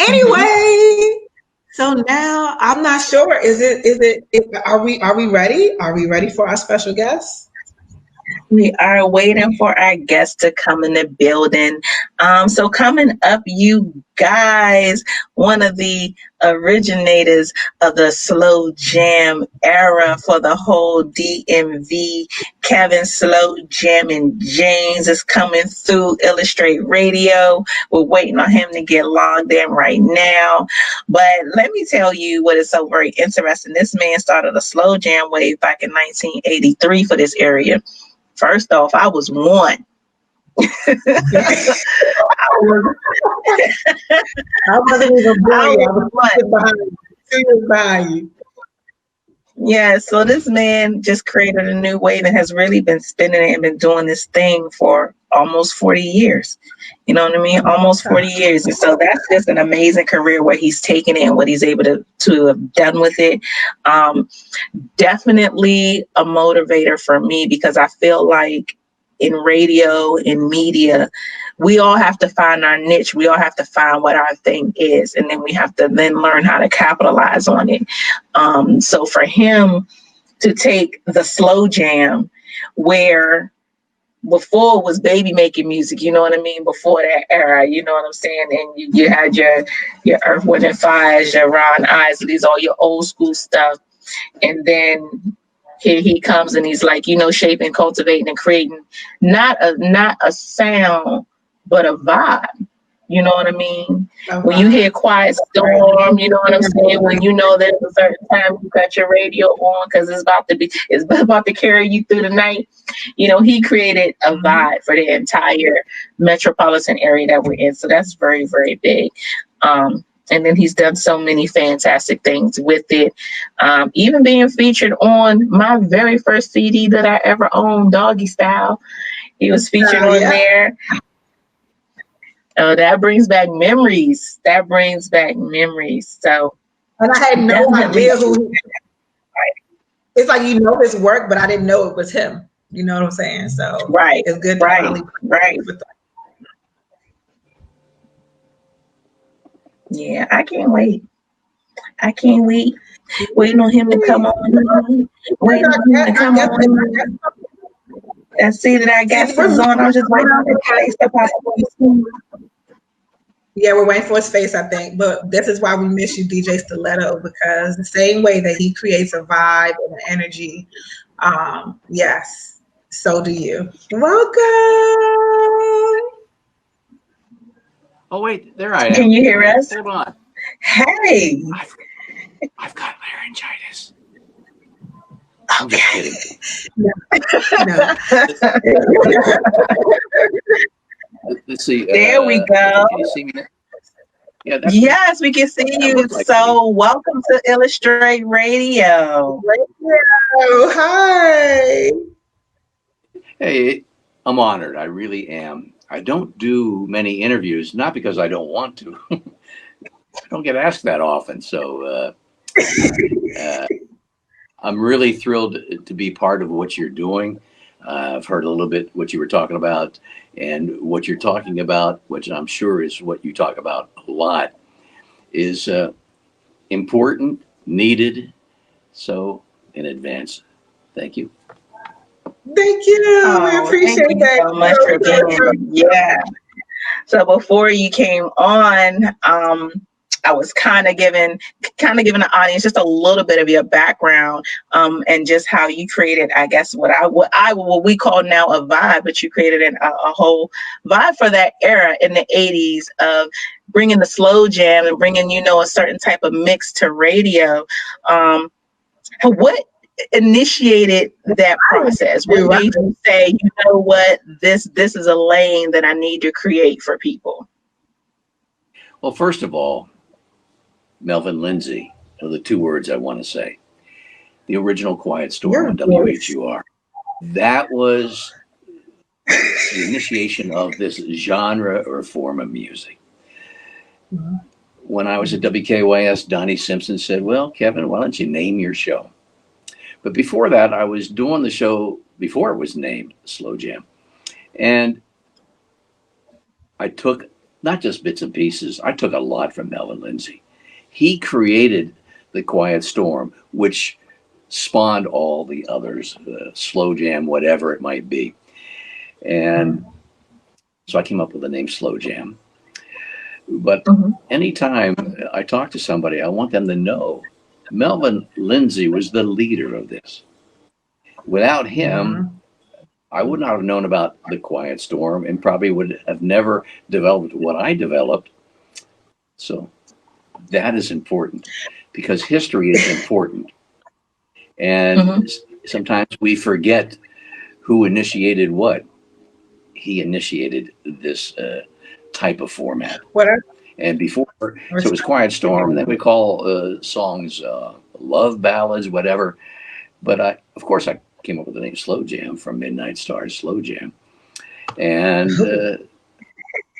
Anyway, so now I'm not sure. Are we ready? Are we ready for our special guest? We are waiting for our guests to come in the building. So coming up, you guys, one of the originators of the slow jam era for the whole DMV, Kevin Slow Jammin James is coming through Illastr8 Radio. We're waiting on him to get logged in right now. But let me tell you what is so very interesting. This man started a slow jam wave back in 1983 for this area. First off, I was one. I wasn't even born. I was 2 years behind you. Yeah, so this man just created a new wave and has really been spinning it and been doing this thing for almost 40 years. You know what I mean? Almost 40 years. And so that's just an amazing career where he's taken it and what he's able to have done with it. Definitely a motivator for me because I feel like in radio, in media, we all have to find our niche. We all have to find what our thing is. And then we have to then learn how to capitalize on it. So for him to take the slow jam where before it was baby making music, you know what I mean? Before that era, you know what I'm saying? And you had your Earth, Wind and Fires, your Ron Isleys, all your old school stuff. And then here he comes and he's like, shaping, cultivating and creating not a sound, but a vibe. You know what I mean? When you hear Quiet Storm, you know what I'm saying? When you know there's a certain time you cut your radio on because it's about to carry you through the night. He created a vibe for the entire metropolitan area that we're in. So that's very, very big. And then he's done so many fantastic things with it. Even being featured on my very first CD that I ever owned, Doggy Style. He was featured on there. Oh, that brings back memories. So, and I had no idea who he was. It's like his work, but I didn't know it was him. You know what I'm saying? So right, it's good. Right. Yeah, I can't wait. Waiting on him to come on. And see that our guest is on. I'm just waiting on the face to pop up. Yeah, we're waiting for his face, I think. But this is why we miss you, DJ Stiletto, because the same way that he creates a vibe and an energy, yes, so do you. Welcome. Oh, wait, there I am. Can you hear us? Hold on. Hey. I've got laryngitis. I'm just kidding. No. Let's see. There we go. Can you see me? Yeah. Yes, we can see you. Like so, me. Welcome to Illastr8 Radio. Hi. Hey, I'm honored. I really am. I don't do many interviews, not because I don't want to. I don't get asked that often. So I'm really thrilled to be part of what you're doing. I've heard a little bit what you were talking about, and what you're talking about, which I'm sure is what you talk about a lot, is important, needed. So in advance, thank you. Thank you. We appreciate that so much for being here. Yeah. So before you came on, I was kind of giving the audience just a little bit of your background, and just how you created, I guess, what we call now a vibe, but you created a whole vibe for that era in the 80s of bringing the slow jam and bringing, a certain type of mix to radio. What initiated that process? What made you say, you know what, this is a lane that I need to create for people? Well, first of all, Melvin Lindsay are the two words I want to say. The original Quiet Storm on WHUR. That was the initiation of this genre or form of music. Mm-hmm. When I was at WKYS, Donnie Simpson said, well, Kevin, why don't you name your show? But before that, I was doing the show before it was named Slow Jam. And I took not just bits and pieces. I took a lot from Melvin Lindsay. He created the Quiet Storm, which spawned all the others, Slow Jam, whatever it might be. And so I came up with the name Slow Jam. But anytime I talk to somebody, I want them to know Melvin Lindsay was the leader of this. Without him, I would not have known about the Quiet Storm and probably would have never developed what I developed. So that is important because history is important. And sometimes we forget who initiated what. He initiated this type of format. And before, so it was Quiet Storm, and then we call songs love ballads, whatever. But of course, I came up with the name Slow Jam from Midnight Star's Slow Jam. And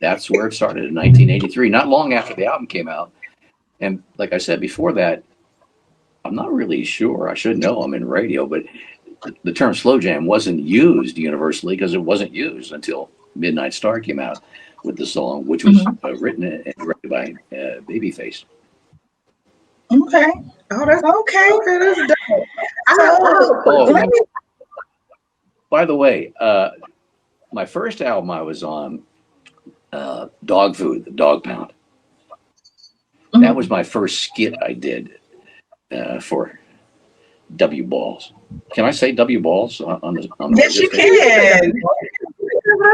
that's where it started in 1983, not long after the album came out. And like I said before that, I'm not really sure. I should know. I'm in radio, but the term Slow Jam wasn't used universally because it wasn't used until Midnight Star came out with the song, which was written and directed by Babyface. Okay. Oh, that's okay. That's dope. By the way, my first album I was on, Dog Food, the Dog Pound. That was my first skit I did for W Balls. Can I say W Balls on the yes, you can.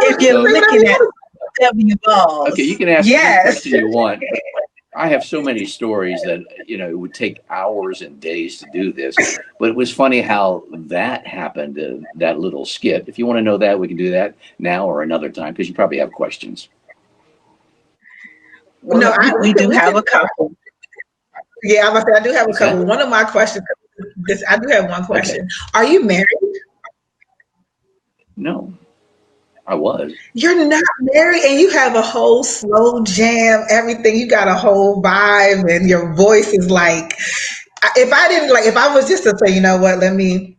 If you're looking at W Balls. Okay, you can ask any question you want. I have so many stories that, you know, it would take hours and days to do this. But it was funny how that happened, that little skit. If you want to know that, we can do that now or another time because you probably have questions. Well, no, we do have a couple. Yeah, I do have a couple. One of my questions, I do have one question. Okay. Are you married? No, I was. You're not married and you have a whole slow jam, everything. You got a whole vibe and your voice is like, if I was just to say, you know what, let me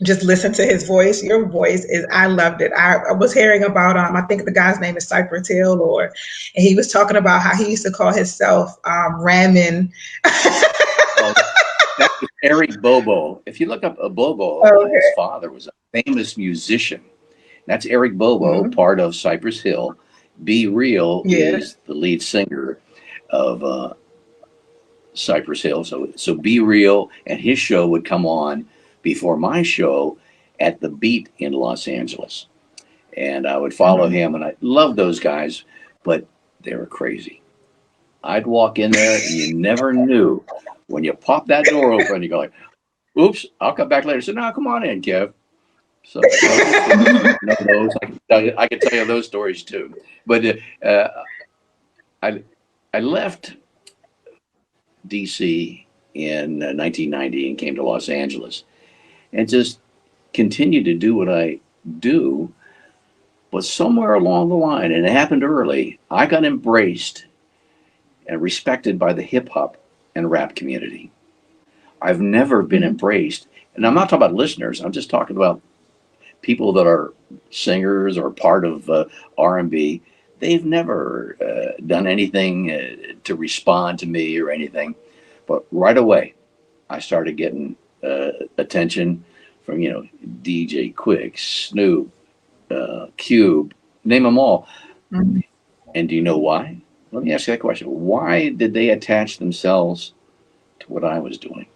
just listen to his voice. Your voice is, I loved it. I was hearing about, I think the guy's name is Cypress and he was talking about how he used to call himself Ramen. That was Eric Bobo. If you look up Bobo, his father was a famous musician. That's Eric Bobo, part of Cypress Hill. B-Real is the lead singer of Cypress Hill. So B-Real and his show would come on before my show at the Beat in Los Angeles. And I would follow him, and I loved those guys, but they were crazy. I'd walk in there, and you never knew. When you pop that door open, you go like, oops, I'll come back later. So, no, come on in, Kev. So I can tell you those stories too. But I left D.C. in 1990 and came to Los Angeles and just continued to do what I do. But somewhere along the line, and it happened early, I got embraced and respected by the hip hop and rap community. I've never been embraced. And I'm not talking about listeners. I'm just talking about people that are singers or part of R&B. They've never done anything to respond to me or anything. But right away, I started getting attention from, you know, DJ Quick, Snoop, Cube, name them all. And do you know why? Let me ask you that question. Why did they attach themselves to what I was doing?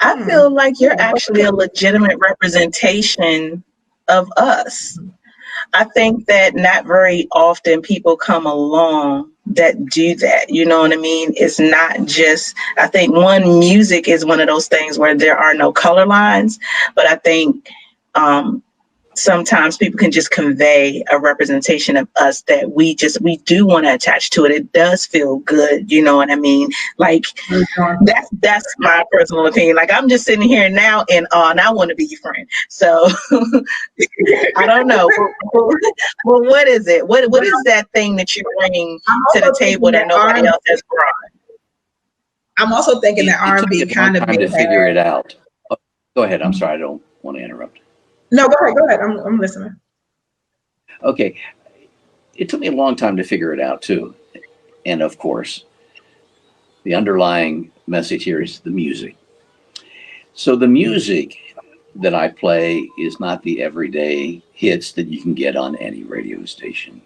I feel like you're actually a legitimate representation of us. I think that not very often people come along that do that. You know what I mean? It's not just, I think music is one of those things where there are no color lines, but I think sometimes people can just convey a representation of us that we do want to attach to it. It does feel good. You know what I mean? Like that's my personal opinion. Like I'm just sitting here now and I want to be your friend. So I don't know. Well, what is it? What is that thing that you bring to the table that nobody else has brought? I'm also thinking that R&B kind of to figure it out. Oh, go ahead. I'm sorry. I don't want to interrupt. No, go ahead. I'm listening. Okay. it took me a long time to figure it out too. And of course, the underlying message here is the music. So the music that I play is not the everyday hits that you can get on any radio station.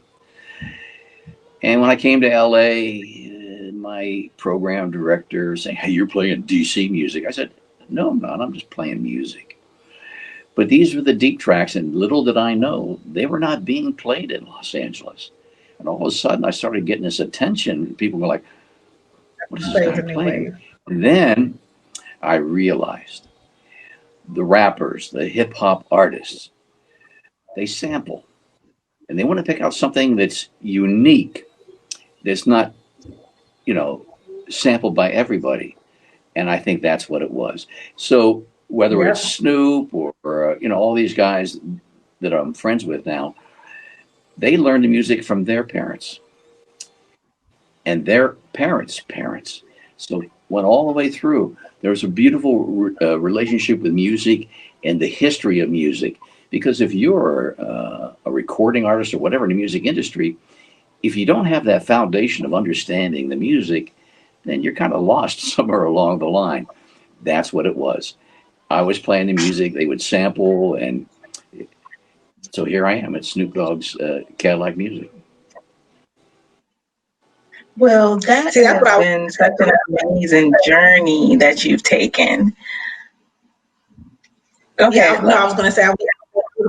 And when I came to LA, my program director saying, "Hey, you're playing DC music." I said, "No, I'm not. I'm just playing music." But these were the deep tracks, and little did I know, they were not being played in Los Angeles. And all of a sudden, I started getting this attention. People were like, "What is this guy playing?" And then I realized the rappers, the hip hop artists, they sample. And they want to pick out something that's unique, that's not, sampled by everybody. And I think that's what it was. So whether it's Snoop or all these guys that I'm friends with now, they learned the music from their parents and their parents' parents. So went all the way through. There's a beautiful relationship with music and the history of music. Because if you're a recording artist or whatever in the music industry, if you don't have that foundation of understanding the music, then you're kind of lost somewhere along the line. That's what it was. I was playing the music, they would sample, and so here I am at Snoop Dogg's Cadillac Music. Well, that has been such an amazing journey that you've taken. Go ahead. I was going to say, I was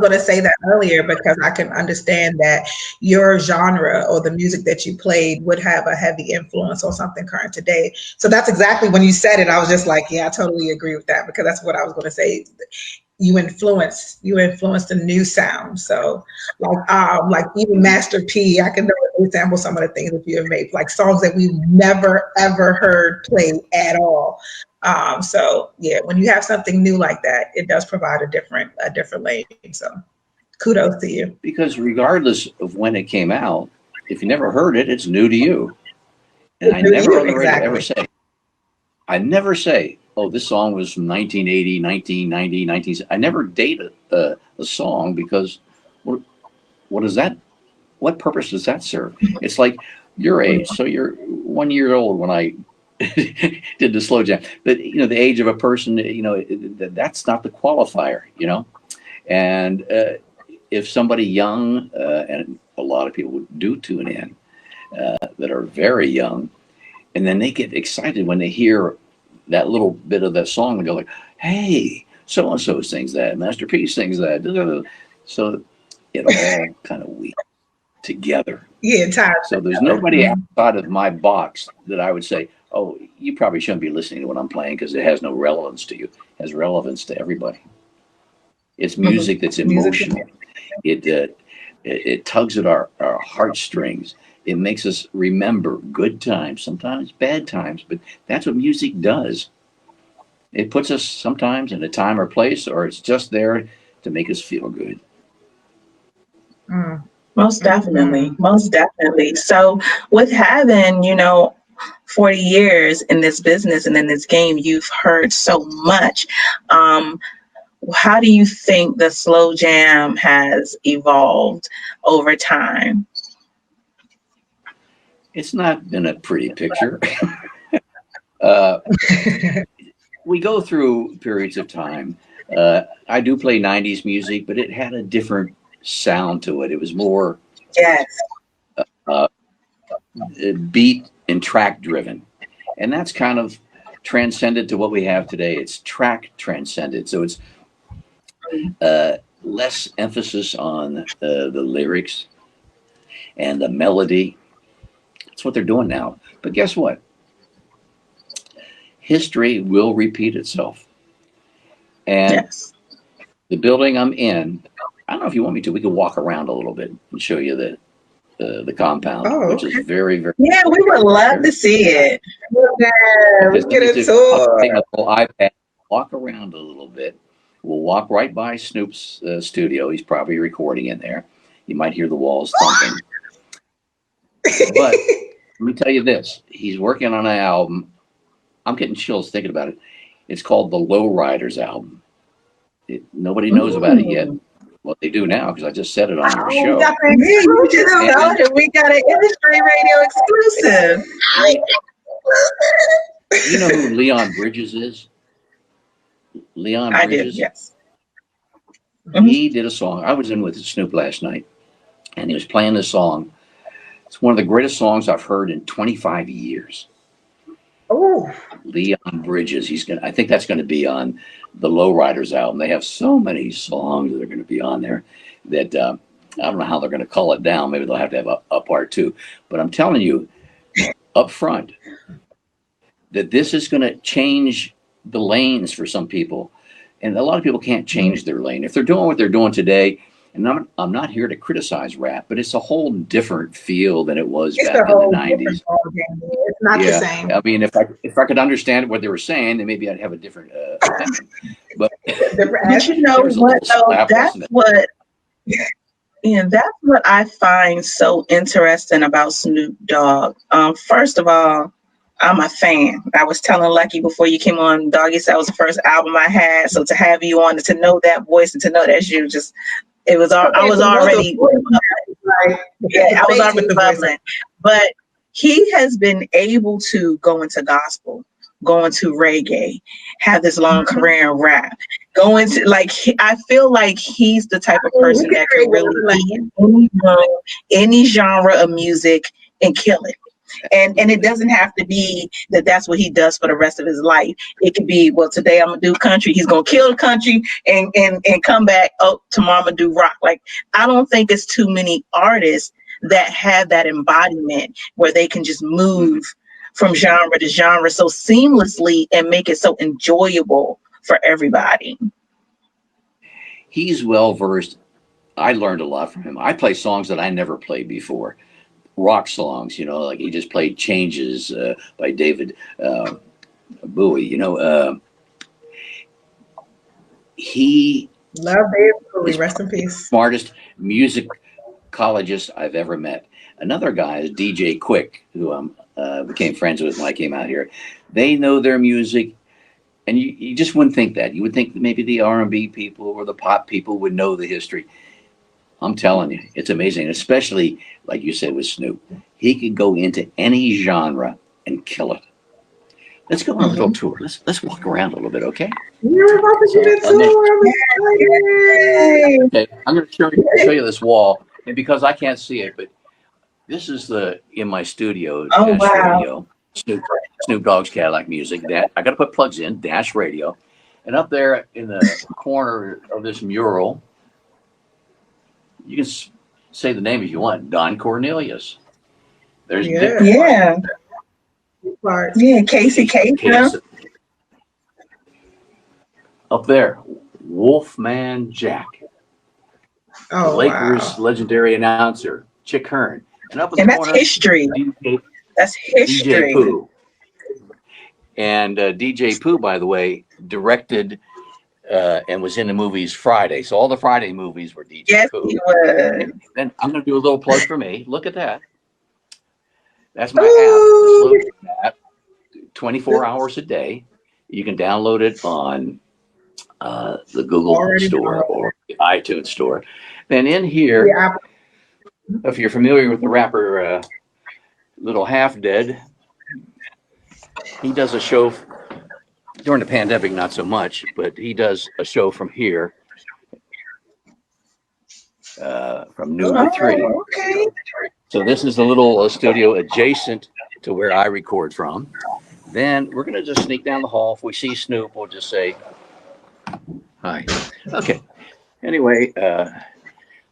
going to say that earlier because I can understand that your genre or the music that you played would have a heavy influence on something current today. So that's exactly when you said it, I was just like, yeah, I totally agree with that, because that's what I was going to say. You influenced a new sound. So like even Master P, I can sample some of the things that you have made, like songs that we've never ever heard played at all. So yeah, when you have something new like that, it does provide a different lane. So kudos to you. Because regardless of when it came out, if you never heard it, it's new to you. And I never on the radio ever say, oh, this song was from 1980, 1990, 19. I never date a song, because what is that? What purpose does that serve? It's like your age. So you're 1 year old when I did the slow jam. But the age of a person, that's not the qualifier, And if somebody young, and a lot of people do tune in, that are very young, and then they get excited when they hear that little bit of that song and go like, "Hey, so and so sings that, Master P sings that." So it all kind of weaves together. Yeah, so there's nobody outside of my box that I would say, "Oh, you probably shouldn't be listening to what I'm playing because it has no relevance to you." It has relevance to everybody. It's music that's emotional. It tugs at our heartstrings. It makes us remember good times, sometimes bad times, but that's what music does. It puts us sometimes in a time or place, or it's just there to make us feel good. Most definitely. Most definitely. So with having, 40 years in this business and in this game, you've heard so much. How do you think the slow jam has evolved over time? It's not been a pretty picture. We go through periods of time. I do play 90s music, but it had a different sound to it. It was more beat and track driven. And that's kind of transcended to what we have today. It's track transcended. So it's less emphasis on the lyrics and the melody. That's what they're doing now. But guess what? History will repeat itself. And the building I'm in, I don't know if you want me to, we can walk around a little bit and show you the compound, which is very, very. Yeah, we would love to see it. Yeah, we get a tour. Take a little iPad, walk around a little bit. We'll walk right by Snoop's studio. He's probably recording in there. You might hear the walls thumping. But let me tell you this. He's working on an album. I'm getting chills thinking about it. It's called the Low Riders album. Nobody knows about it yet. Well, they do now because I just said it on your show. You just started. We got an Illastr8 Radio exclusive. You know who Leon Bridges is? Leon Bridges? I do, yes. He did a song. I was in with Snoop last night, and he was playing this song. It's one of the greatest songs I've heard in 25 years. Oh, Leon Bridges. I think that's going to be on the Lowriders album. They have so many songs that are going to be on there that I don't know how they're going to cull it down. Maybe they'll have to have a part two. But I'm telling you up front that this is going to change the lanes for some people. And a lot of people can't change their lane. If they're doing what they're doing today, and I'm not here to criticize rap, but it's a whole different feel than it was back in the 90s. It's not the same. I mean, if I could understand what they were saying, then maybe I'd have a different opinion. But you know what, though? That's what I find so interesting about Snoop Dogg. First of all, I'm a fan. I was telling Lucky before you came on, Doggy said that was the first album I had. So to have you on, to know that voice and to know that's you, I was already bubbling. But he has been able to go into gospel, go into reggae, have this long career in rap, go into I feel like he's the type of person that can really any genre of music and kill it. And it doesn't have to be that's what he does for the rest of his life. It could be, well, today I'm gonna do country. He's gonna kill the country and come back. Oh, tomorrow I'm gonna do rock. I don't think it's too many artists that have that embodiment where they can just move from genre to genre so seamlessly and make it so enjoyable for everybody. He's well versed. I learned a lot from him. I play songs that I never played before. Rock songs, like he just played Changes by David Bowie. He love David Bowie, rest in peace. Smartest musicologist I've ever met. Another guy is DJ Quick, who I became friends with when I came out here. They know their music, and you just wouldn't think that. You would think that maybe the R&B people or the pop people would know the history. I'm telling you, it's amazing, especially like you said with Snoop. He could go into any genre and kill it. Let's go on a little tour. Let's walk around a little bit, okay? You're about to do a tour. Okay, I'm going to show you this wall, and because I can't see it, but this is in my studio. Oh, wow. Radio, Snoop Dogg's Cadillac Music. I got to put plugs in, Dash Radio, and up there in the corner of this mural. You can say the name if you want. Don Cornelius. There's Casey Kasem. Up there, Wolfman Jack. The Lakers legendary announcer, Chick Hearn. And up in the corner, that's history. That's history. DJ Pooh. And DJ Pooh, by the way, directed and was in the movies Friday. So all the Friday movies were DJ Pooh. He was. Then I'm going to do a little plug for me. Look at that. That's my app. The Slow Jammin app. 24 hours a day. You can download it on the Google Store or the iTunes Store. Then in here, if you're familiar with the rapper Little Half Dead, he does a show during the pandemic, not so much, but he does a show from here, from noon to 3. Okay. So this is a little studio adjacent to where I record from. Then we're going to just sneak down the hall. If we see Snoop, we'll just say hi. Okay. Anyway,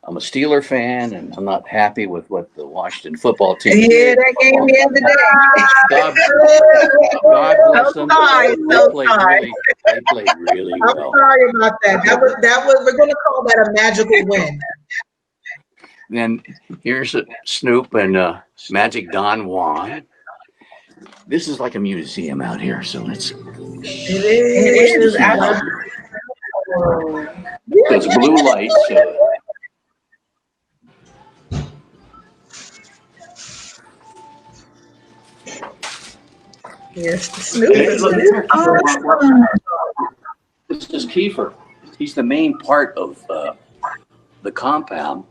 I'm a Steeler fan, and I'm not happy with what the Washington football team did. Yeah, that game the other day. God bless them. They played really well. I'm sorry about that. That was. We're going to call that a magical win. Then here's Snoop and Magic Don Juan. This is like a museum out here, so it's. It is. It's blue lights. Yes, the Snoop. This is Kiefer. He's the main part of the compound,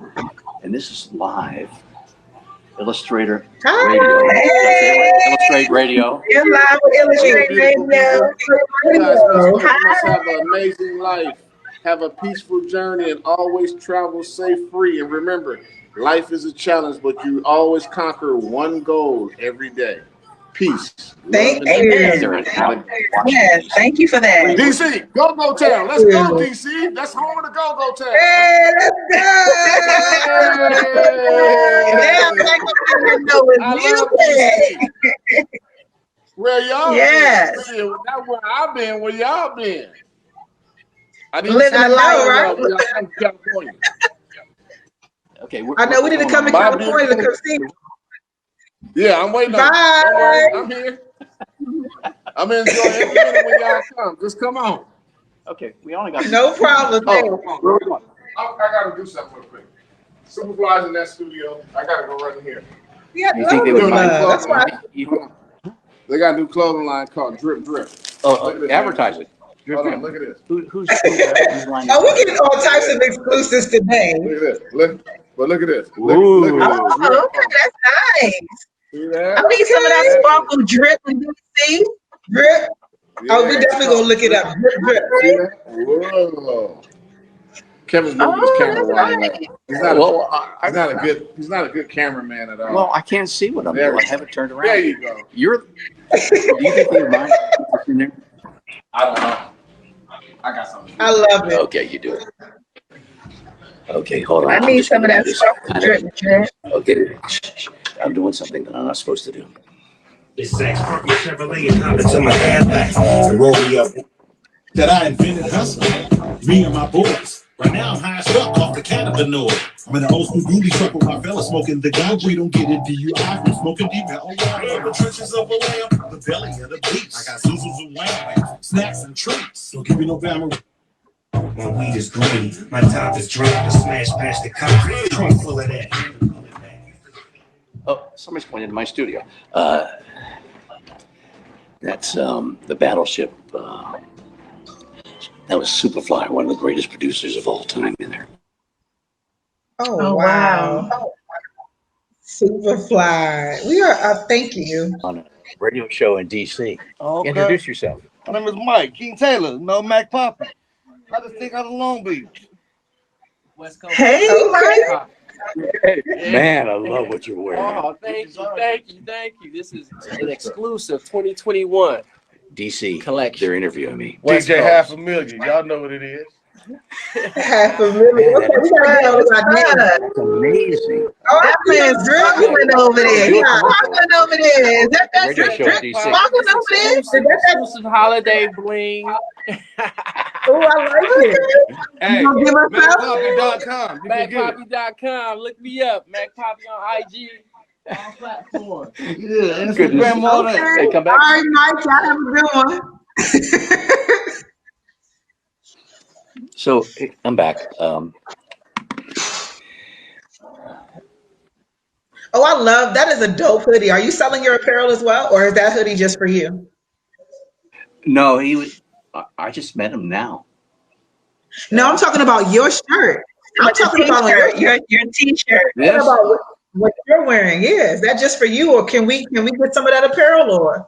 and this is live. Illustrator Hi. Radio. Illastr8 Radio. You're live with Illastr8 Radio. You guys must have an amazing life. Have a peaceful journey and always travel safe, free. And remember, life is a challenge, but you always conquer one goal every day. Peace. Thank you. Yes, thank you for that. DC, go town. Let's go, DC. That's home of the go town. Hey, let's go. I love DC. Where y'all Yes. been? That's where I've been. Where y'all been? I Living a life, right? I'm in California. Okay, I know we need to come to California to come see. Yeah, I'm waiting. Bye. I'm here. I'm enjoying every minute when y'all come. Just come on. Okay, we only got No problem. I gotta do something real quick. Superfly's in that studio. I gotta go right in here. Yeah, You think they would mind? that's why. They got a new clothing line called Drip Drip. Oh, advertise it. Hold on, look at this. Who's lining Oh, we're getting all types of exclusives today. Look at this. Look at this. Ooh. Look at this. Oh, okay, that's nice. See that? I need some of that sparkle drip in DC. Drip. Yeah. Oh, we definitely gonna look it up. Drip, drip. See that? Whoa. Kevin's moving his camera while he's not a good cameraman at all. Well, I can't see what I'm There doing. we I have it turned around. There you go. Do you think they mind in there? I don't know. I got something. I love it. Okay, you do it. Okay, hold on. I I'm need just some of gonna that do this. sparkle drip, drip. Okay, I'm doing something that I'm not supposed to do. It's Zach Sparkle Chevrolet and hop into my Cadillac and roll me up. That I invented hustling, me and my boys. Right now I'm high stuck off the cannabinoid. I'm in an old school duty truck with my fella smoking the ganja. We don't get it DUI from smoking deep metal. In the trenches of a lamb, the belly of the beast. I got Zuzus and wham, snacks and treats. Don't give me no Bama. My weed is green, my top is dry. To smash past the concrete, trunk full of that. Oh, somebody's going into my studio. That's the Battleship. That was Superfly, one of the greatest producers of all time in there. Oh, wow. Superfly. We are, thank you. On a radio show in D.C. Okay. Introduce yourself. My name is Mike King Taylor. No Mac Poppy. I just think out of Long Beach. West Coast. Hey, Mike. Hey, man, I love what you're wearing. Oh, thank you. This is an exclusive 2021 D.C. collection. They're interviewing me. DJ $500,000. Y'all know what it is. $500,000. Okay, we gotta get those ideas. That's amazing. Oh, That man's sparkling over there. He's sparkling over there. Is that Radio drip, show drip, in DC. sparkling over there? Exclusive holiday bling. Oh, I like it. Hey, You gonna give us up? MacPoppy.com. You can get it. MacPoppy.com. Look me up. MacPoppy on IG. All platforms. Yeah, Goodness. Instagram, all that. Okay. Hey, come back. All right, Mike, y'all have a good one. So I'm back. Oh, I love that. Is a dope hoodie. Are you selling your apparel as well, or is that hoodie just for you? No, he was. I just met him now. No, I'm talking about your shirt. I'm talking about your t-shirt. What about what you're wearing? Yeah, is that just for you, or can we get some of that apparel, or?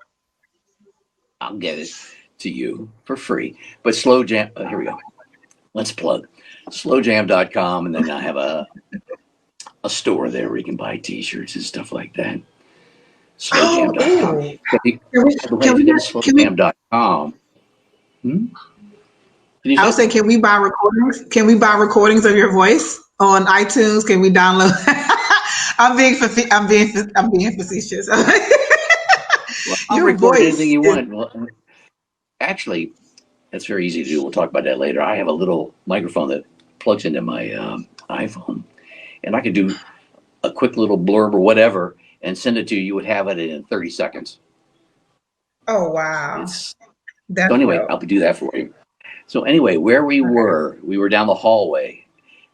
I'll get it to you for free. But Slow Jam. Here we go. Let's plug slowjam.com, and then I have a store there where you can buy T-shirts and stuff like that. Slowjam.com. Can we get slowjam.com? I would say, can we buy recordings? Can we buy recordings of your voice on iTunes? Can we download? I'm being facetious. Well, I'll Your record voice anything you is- want. Well, actually, that's very easy to do. We'll talk about that later. I have a little microphone that plugs into my iPhone, and I could do a quick little blurb or whatever and send it to you. You would have it in 30 seconds. Oh wow! So That's anyway, dope. I'll do that for you. So anyway, where we were down the hallway.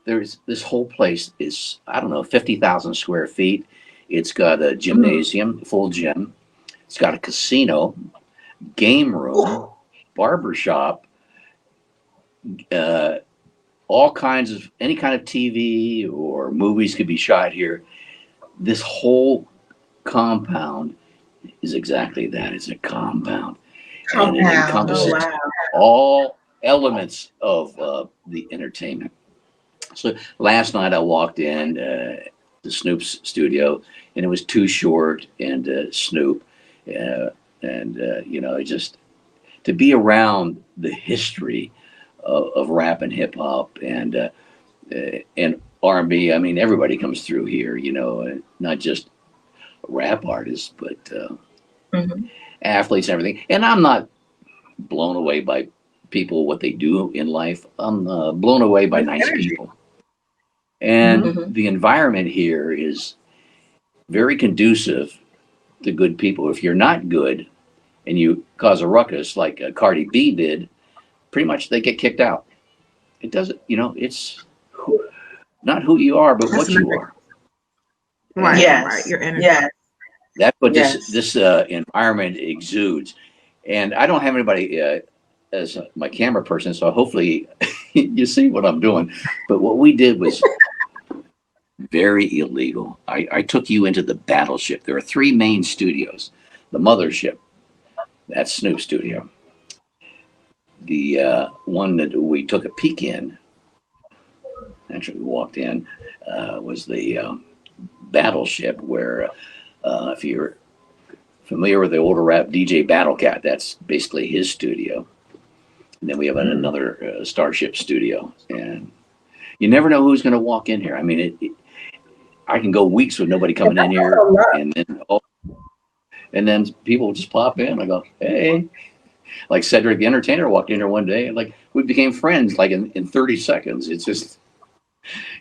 There's this whole place is, I don't know, 50,000 square feet. It's got a gymnasium, full gym. It's got a casino, game room, barbershop, all kinds of any kind of TV or movies could be shot here. This whole compound is exactly that. It's a compound. And it encompasses all elements of the entertainment. So last night I walked in to Snoop's studio, and it was Too Short and Snoop, just to be around the history of rap and hip hop and R&B. I mean, everybody comes through here, not just rap artists, but athletes and everything. And I'm not blown away by people, what they do in life. I'm blown away by nice people. And the environment here is very conducive to good people. If you're not good and you cause a ruckus like Cardi B did, pretty much they get kicked out. It doesn't, it's not who you are, but what you are. Right. Yes. Right. Your energy. Yes. That's what this environment exudes. And I don't have anybody as my camera person, so hopefully you see what I'm doing. But what we did was very illegal. I took you into the battleship. There are 3 main studios. The mothership, that's Snoop's studio. The one that we took a peek in, actually we walked in, was the battleship, where if you're familiar with the older rap DJ Battle Cat, that's basically his studio. And then we have another Starship studio, and you never know who's going to walk in here. I mean, I can go weeks with nobody coming in here, and then people just pop in. I go, hey, like Cedric the Entertainer walked in here one day, and like we became friends like in 30 seconds. It's just,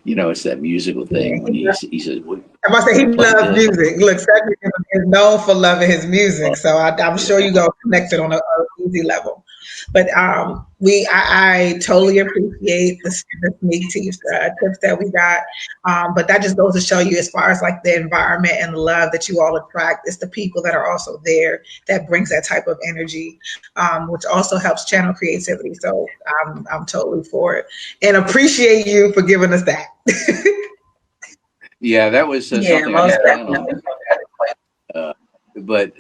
it's that musical thing when he says, I must say he loves music. Look, Cedric is known for loving his music, so I'm sure you go connected on a easy level. But I totally appreciate the sneak tips that we got. But that just goes to show you, as far as like the environment and the love that you all attract, it's the people that are also there that brings that type of energy, which also helps channel creativity. So I'm totally for it, and appreciate you for giving us that. Yeah, that was something I had planned on. But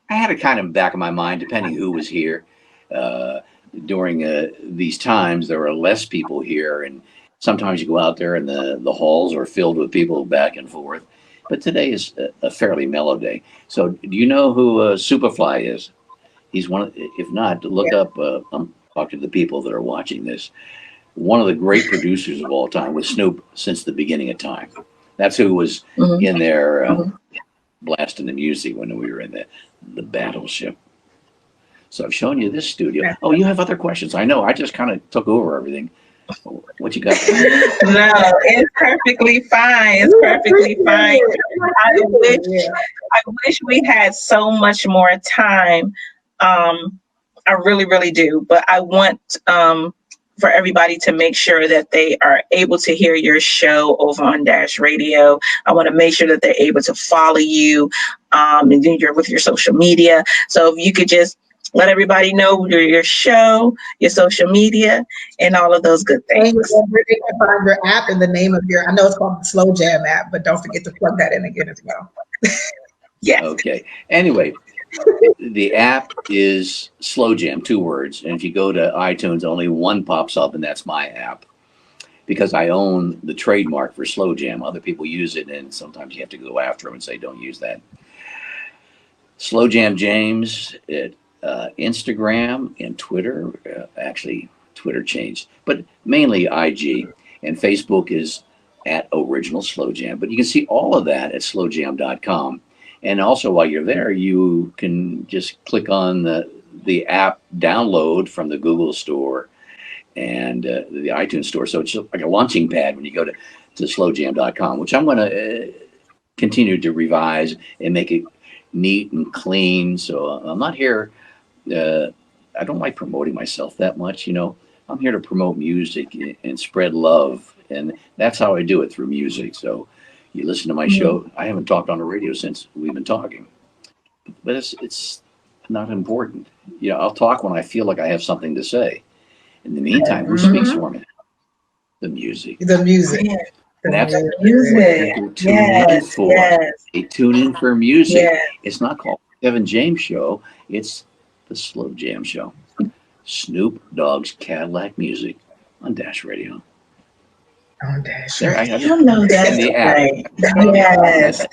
I had it kind of in the back of my mind, depending who was here. During these times, there were less people here, and sometimes you go out there and the halls are filled with people back and forth. But today is a fairly mellow day. So do you know who Superfly is? He's one of, if not, look up, I'm talking to the people that are watching this, one of the great producers of all time with Snoop since the beginning of time. That's who was in there blasting the music when we were in the battleship. So I've shown you this studio. Oh, you have other questions? I know. I just kind of took over everything. What you got? No, it's perfectly fine. It's perfectly fine. I wish we had so much more time. I really, really do. But I want for everybody to make sure that they are able to hear your show over on Dash Radio. I want to make sure that they're able to follow you and then you're with your social media. So if you could just let everybody know your show, your social media, and all of those good things. And you can find your app and the name of I know it's called the Slow Jam app, but don't forget to plug that in again as well. Yes. Okay. Anyway, the app is Slow Jam, 2 words. And if you go to iTunes, only one pops up, and that's my app, because I own the trademark for Slow Jam. Other people use it, and sometimes you have to go after them and say, don't use that. Slow Jam James at Instagram and Twitter. Actually, Twitter changed, but mainly IG. And Facebook is at Original Slow Jam. But you can see all of that at slowjam.com. And also, while you're there, you can just click on the app download from the Google Store and the iTunes Store. So it's just like a launching pad when you go to slowjam.com, which I'm going to continue to revise and make it neat and clean. So I'm not here. I don't like promoting myself that much. I'm here to promote music and spread love. And that's how I do it, through music. So you listen to my show. I haven't talked on the radio since we've been talking, but it's not important. I'll talk when I feel like I have something to say, In the meantime, who speaks for me? The music. The music. And that's music. They tune in for music. Yes. It's not called Kevin James Show. It's the Slow Jam Show. Snoop Dogg's Cadillac Music on Dash Radio. On Dash There, Radio. You know that's right. Yes.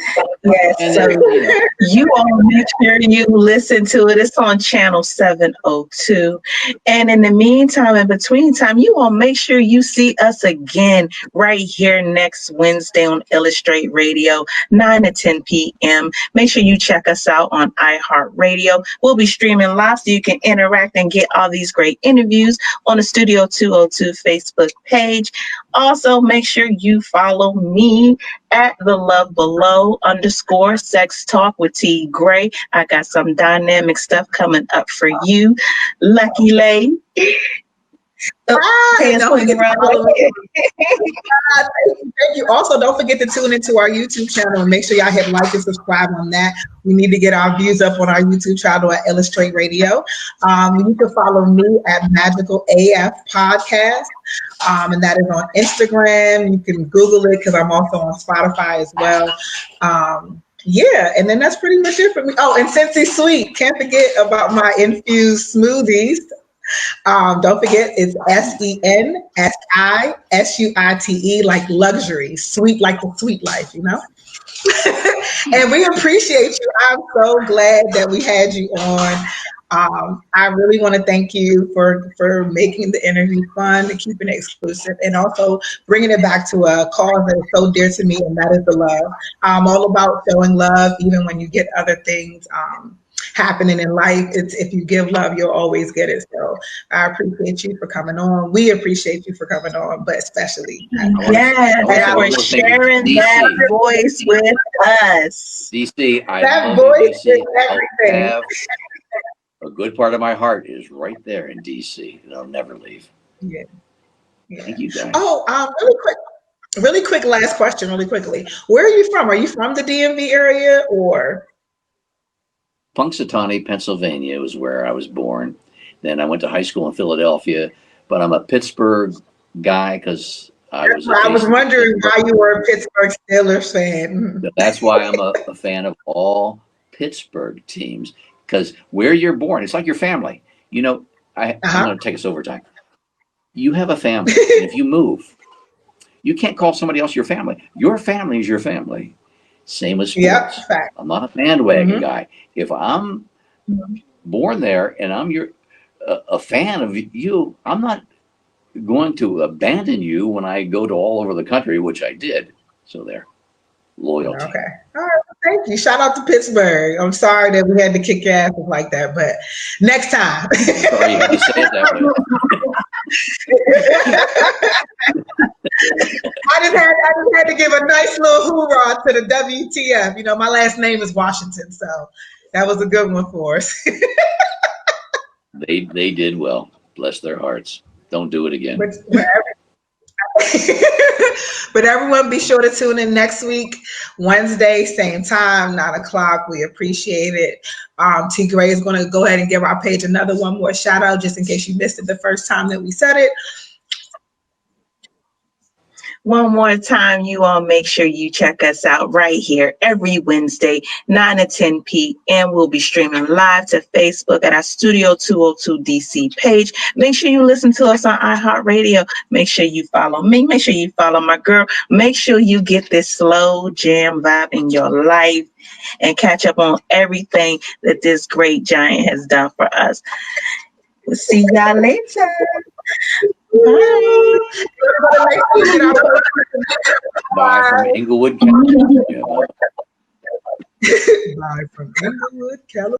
Yes. And So then, you all make sure you listen to it. It's on channel 702. And in the meantime, in between time, you all make sure you see us again right here next Wednesday on Illastr8 Radio, 9 to 10 p.m. Make sure you check us out on iHeartRadio. We'll be streaming live so you can interact and get all these great interviews on the Studio 202 Facebook page. Also, make sure you follow me at the Love Below _ Sex Talk with T.Graye. I got some dynamic stuff coming up for you. Lucky Lay. Thank you. Also, don't forget to tune into our YouTube channel and make sure y'all hit like and subscribe on that. We need to get our views up on our YouTube channel at Illastr8 Radio. You can follow me at Magical AF Podcast, and that is on Instagram. You can Google it because I'm also on Spotify as well. Yeah, and then that's pretty much it for me. Oh, and Scentsy Sweet. Can't forget about my infused smoothies. Don't forget, it's SENSISUITE, like luxury, sweet like the sweet life, you know? And we appreciate you. I'm so glad that we had you on. I really want to thank you for making the interview fun and keeping it exclusive, and also bringing it back to a cause that is so dear to me, and that is the love. I'm all about showing love, even when you get other things happening in life. It's if you give love, you'll always get it. So I appreciate you for coming on. We appreciate you for coming on, but especially for sharing that voice with us. DC, that voice is everything. A good part of my heart is right there in DC. It'll never leave. Yeah. Thank you, guys. Oh, really quick, last question, really quickly. Where are you from? Are you from the DMV area or? Punxsutawney, Pennsylvania was where I was born. Then I went to high school in Philadelphia, but I'm a Pittsburgh guy because I was wondering why you were a Pittsburgh Steelers fan. That's why I'm a fan of all Pittsburgh teams, because where you're born, it's like your family. You know, I'm going to take us overtime. You have a family, and if you move, you can't call somebody else your family. Your family is your family. Same with sports. Yep, fact. I'm not a bandwagon guy. If I'm born there and I'm a fan of you, I'm not going to abandon you when I go to all over the country, which I did. So there, loyalty. Okay. All right. Thank you. Shout out to Pittsburgh. I'm sorry that we had to kick your ass like that, but next time. Sorry you had to say it that way. I just had to give a nice little hoorah to the WTF. You know, my last name is Washington, so that was a good one for us. They did well. Bless their hearts. Don't do it again. But everyone, be sure to tune in next week, Wednesday, same time, 9:00. We appreciate it. T.Graye is going to go ahead and give our page one more shout out, just in case you missed it the first time that we said it. One more time, you all make sure you check us out right here every Wednesday, 9 to 10 p.m. We'll be streaming live to Facebook at our Studio 202 DC page. Make sure you listen to us on iHeartRadio. Make sure you follow me. Make sure you follow my girl. Make sure you get this slow jam vibe in your life and catch up on everything that this great giant has done for us. We'll see y'all later. Bye. Bye from Inglewood, California. Bye from Inglewood, California.